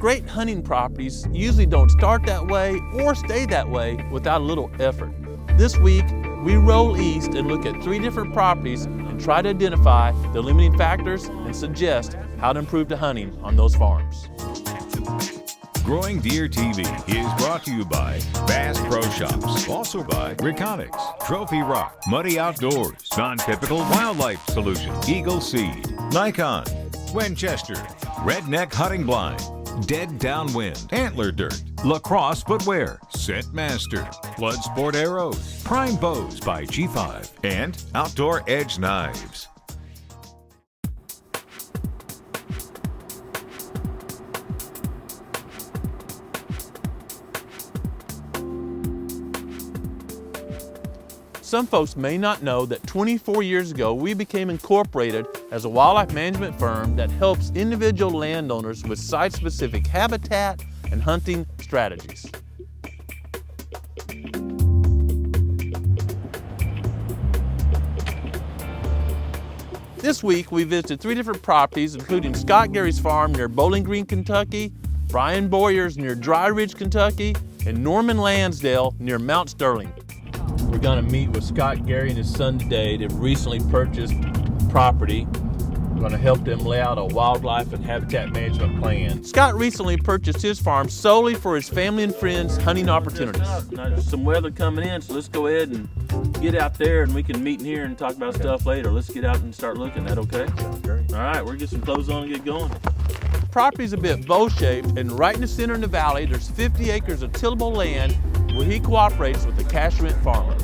great hunting properties usually don't start that way or stay that way without a little effort. This week, we roll east and look at 3 different properties and try to identify the limiting factors and suggest how to improve the hunting on those farms. Growing Deer TV is brought to you by Bass Pro Shops, also by Reconics, Trophy Rock, Muddy Outdoors, Non-Typical Wildlife Solution, Eagle Seed, Nikon, Winchester, Redneck Hunting Blind, Dead Downwind, Antler Dirt, Lacrosse Footwear, Scent Master, Bloodsport Arrows, Prime Bows by G5, and Outdoor Edge Knives. Some folks may not know that 24 years ago, we became incorporated as a wildlife management firm that helps individual landowners with site-specific habitat and hunting strategies. This week, we visited 3 different properties, including Scott Gary's farm near Bowling Green, Kentucky, Brian Boyer's near Dry Ridge, Kentucky, and Norman Lansdale near Mount Sterling. We're going to meet with Scott Gary and his son today. They've recently purchased property. We're going to help them lay out a wildlife and habitat management plan. Scott recently purchased his farm solely for his family and friends' hunting opportunities. Now, there's some weather coming in, so let's go ahead and get out there and we can meet in here and talk about stuff later. Let's get out and start looking. That okay? All right, we'll get some clothes on and get going. The property's a bit bow-shaped, and right in the center of the valley, there's 50 acres of tillable land where he cooperates with the cash rent farmer.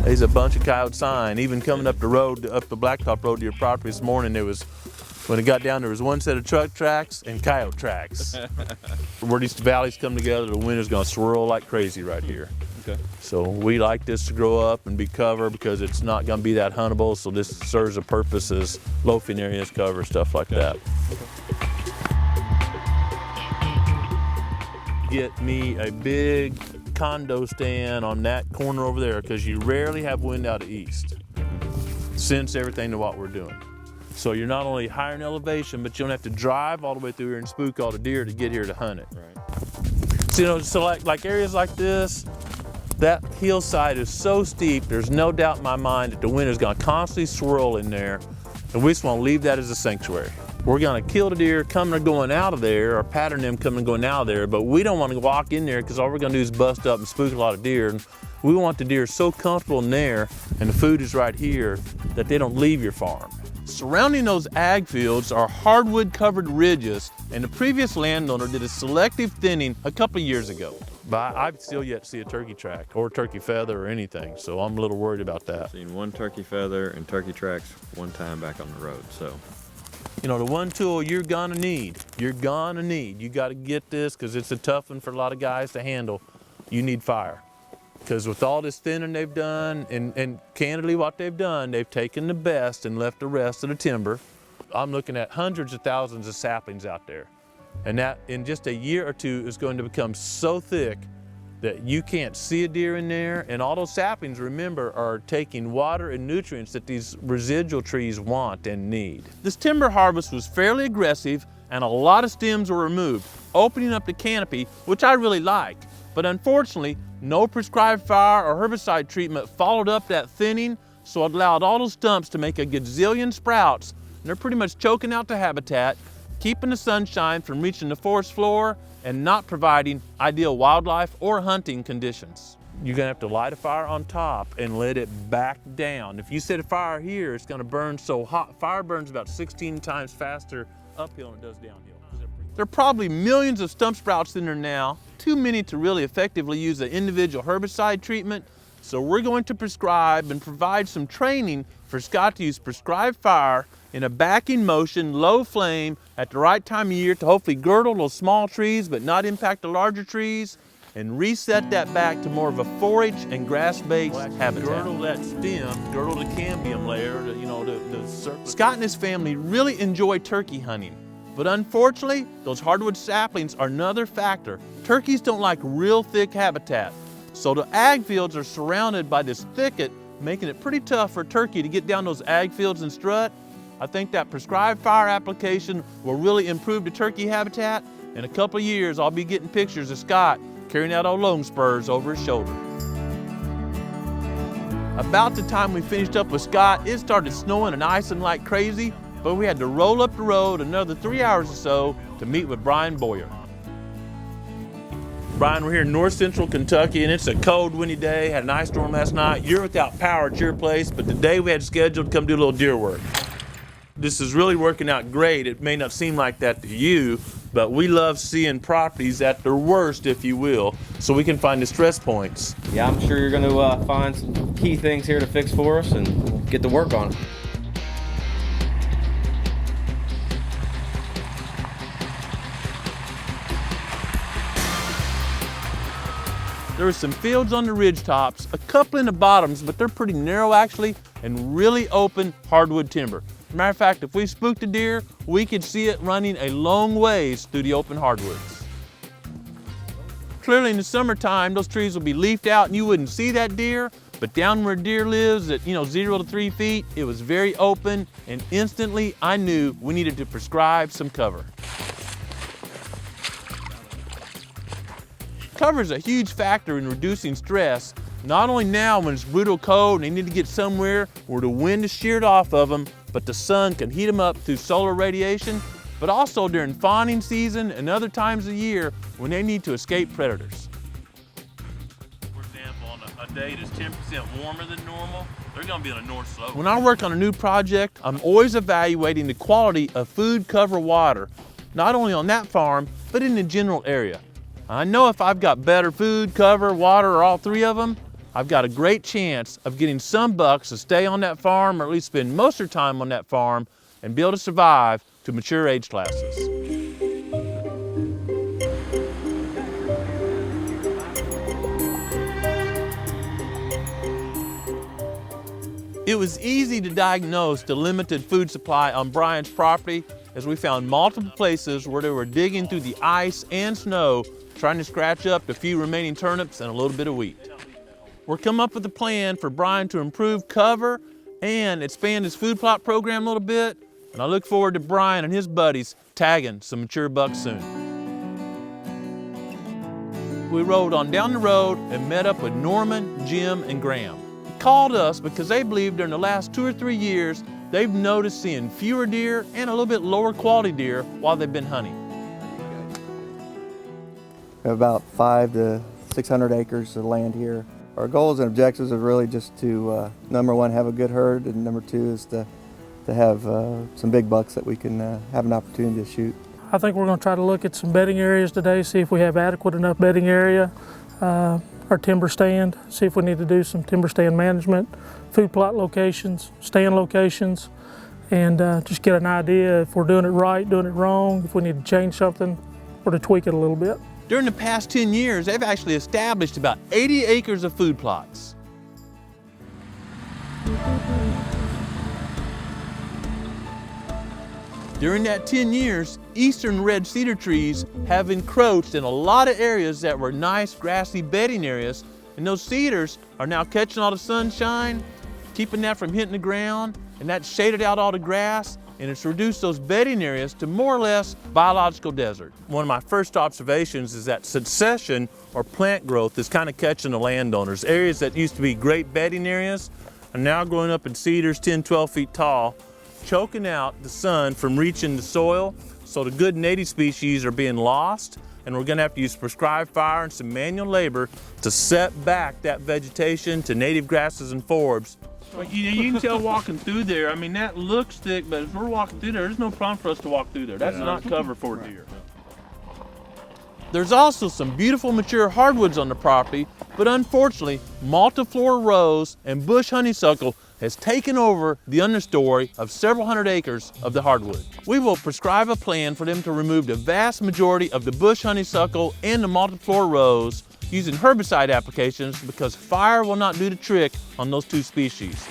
There's a bunch of coyote sign. Even coming up the road, up the Blacktop Road to your property this morning, when it got down, there was one set of truck tracks and coyote tracks. Where these valleys come together, the wind is going to swirl like crazy right here. Okay. So we like this to grow up and be covered because it's not going to be that huntable, so this serves a purpose as loafing areas, cover, stuff like that. Get me a big condo stand on that corner over there because you rarely have wind out of east. Sense everything to what we're doing. So you're not only higher in elevation, but you don't have to drive all the way through here and spook all the deer to get here to hunt it. Right. So like areas like this, that hillside is so steep, there's no doubt in my mind that the wind is going to constantly swirl in there, and we just want to leave that as a sanctuary. We're going to kill the deer coming or going out of there, or pattern them coming and going out of there, but we don't want to walk in there because all we're going to do is bust up and spook a lot of deer. And we want the deer so comfortable in there, and the food is right here, that they don't leave your farm. Surrounding those ag fields are hardwood covered ridges, and the previous landowner did a selective thinning a couple of years ago. But I've still yet to see a turkey track or turkey feather or anything, so I'm a little worried about that. I've seen 1 turkey feather and turkey tracks 1 time back on the road, so. You know, the one tool you're gonna need, you gotta get this because it's a tough one for a lot of guys to handle. You need fire. Because with all this thinning they've done, and candidly what they've done, they've taken the best and left the rest of the timber. I'm looking at hundreds of thousands of saplings out there. And that in just a year or 2 is going to become so thick that you can't see a deer in there. And all those saplings, remember, are taking water and nutrients that these residual trees want and need. This timber harvest was fairly aggressive and a lot of stems were removed, opening up the canopy, which I really like. But unfortunately, no prescribed fire or herbicide treatment followed up that thinning, so it allowed all those stumps to make a gazillion sprouts, and they're pretty much choking out the habitat, keeping the sunshine from reaching the forest floor, and not providing ideal wildlife or hunting conditions. You're gonna have to light a fire on top and let it back down. If you set a fire here, it's gonna burn so hot. Fire burns about 16 times faster uphill than it does downhill. There are probably millions of stump sprouts in there now, too many to really effectively use an individual herbicide treatment, so we're going to prescribe and provide some training for Scott to use prescribed fire in a backing motion, low flame, at the right time of year to hopefully girdle those small trees but not impact the larger trees, and reset that back to more of a forage and grass-based habitat. Girdle that stem, girdle the cambium layer, the surface. Scott and his family really enjoy turkey hunting, but unfortunately, those hardwood saplings are another factor. Turkeys don't like real thick habitat, so the ag fields are surrounded by this thicket, making it pretty tough for a turkey to get down those ag fields and strut. I think that prescribed fire application will really improve the turkey habitat. In a couple of years, I'll be getting pictures of Scott carrying out old lone spurs over his shoulder. About the time we finished up with Scott, it started snowing and icing like crazy, but we had to roll up the road another 3 hours or so to meet with Brian Boyer. Brian, we're here in north central Kentucky, and it's a cold, windy day. Had an ice storm last night. You're without power at your place, but today we had scheduled to come do a little deer work. This is really working out great. It may not seem like that to you, but we love seeing properties at their worst, if you will, so we can find the stress points. Yeah, I'm sure you're going to find some key things here to fix for us and get to work on it. There are some fields on the ridge tops, a couple in the bottoms, but they're pretty narrow actually, and really open hardwood timber. As a matter of fact, if we spooked a deer, we could see it running a long ways through the open hardwoods. Clearly in the summertime, those trees will be leafed out and you wouldn't see that deer, but down where deer lives at 0 to 3 feet, it was very open, and instantly I knew we needed to prescribe some cover. Cover is a huge factor in reducing stress, not only now when it's brutal cold and they need to get somewhere where the wind is sheared off of them, but the sun can heat them up through solar radiation, but also during fawning season and other times of year when they need to escape predators. For example, on a day that's 10% warmer than normal, they're going to be on a north slope. When I work on a new project, I'm always evaluating the quality of food cover water, not only on that farm, but in the general area. I know if I've got better food, cover, water, or all three of them, I've got a great chance of getting some bucks to stay on that farm, or at least spend most of their time on that farm and be able to survive to mature age classes. It was easy to diagnose the limited food supply on Brian's property, as we found multiple places where they were digging through the ice and snow trying to scratch up the few remaining turnips and a little bit of wheat. We're coming up with a plan for Brian to improve cover and expand his food plot program a little bit, and I look forward to Brian and his buddies tagging some mature bucks soon. We rode on down the road and met up with Norman, Jim, and Graham. They called us because they believe during the last 2 or 3 years they've noticed seeing fewer deer and a little bit lower quality deer while they've been hunting. We have about 500 to 600 acres of land here. Our goals and objectives are really just to, number one, have a good herd, and number two is to have some big bucks that we can have an opportunity to shoot. I think we're going to try to look at some bedding areas today, see if we have adequate enough bedding area, our timber stand, see if we need to do some timber stand management, food plot locations, stand locations, and just get an idea if we're doing it right, doing it wrong, if we need to change something or to tweak it a little bit. During the past 10 years, they've actually established about 80 acres of food plots. During that 10 years, eastern red cedar trees have encroached in a lot of areas that were nice grassy bedding areas, and those cedars are now catching all the sunshine, keeping that from hitting the ground, and that's shaded out all the grass, and it's reduced those bedding areas to more or less biological desert. One of my first observations is that succession or plant growth is kind of catching the landowners. Areas that used to be great bedding areas are now growing up in cedars 10, 12 feet tall, choking out the sun from reaching the soil, so the good native species are being lost, and we're gonna have to use prescribed fire and some manual labor to set back that vegetation to native grasses and forbs. But you can tell walking through there, I mean, that looks thick, but if we're walking through there, there's no problem for us to walk through there. That's not cover for deer. There's also some beautiful mature hardwoods on the property, but unfortunately, multiflora rose and bush honeysuckle has taken over the understory of several hundred acres of the hardwood. We will prescribe a plan for them to remove the vast majority of the bush honeysuckle and the multiflora rose using herbicide applications, because fire will not do the trick on those two species.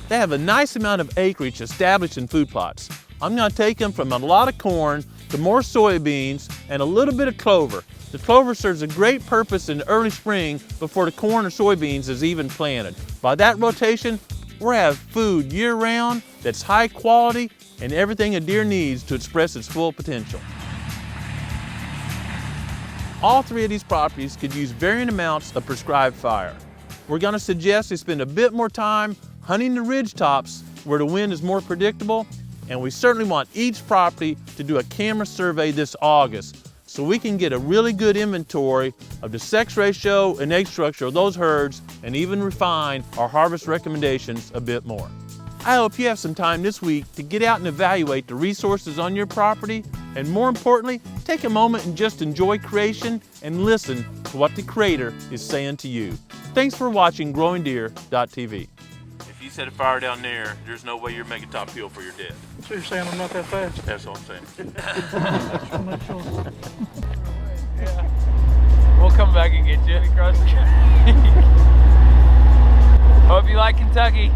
They have a nice amount of acreage established in food plots. I'm going to take them from a lot of corn to more soybeans and a little bit of clover. The clover serves a great purpose in the early spring before the corn or soybeans is even planted. By that rotation, We'll have food year-round that's high quality and everything a deer needs to express its full potential. All 3 of these properties could use varying amounts of prescribed fire. We're going to suggest they spend a bit more time hunting the ridge tops where the wind is more predictable, and we certainly want each property to do a camera survey this August so we can get a really good inventory of the sex ratio and egg structure of those herds and even refine our harvest recommendations a bit more. I hope you have some time this week to get out and evaluate the resources on your property, and more importantly, take a moment and just enjoy creation and listen to what the Creator is saying to you. Thanks for watching GrowingDeer.tv. If you set a fire down there, there's no way you're making top fuel for your dead. So you're saying I'm not that fast? That's what I'm saying. Make sure. We'll come back and get you across the creek. Hope you like Kentucky.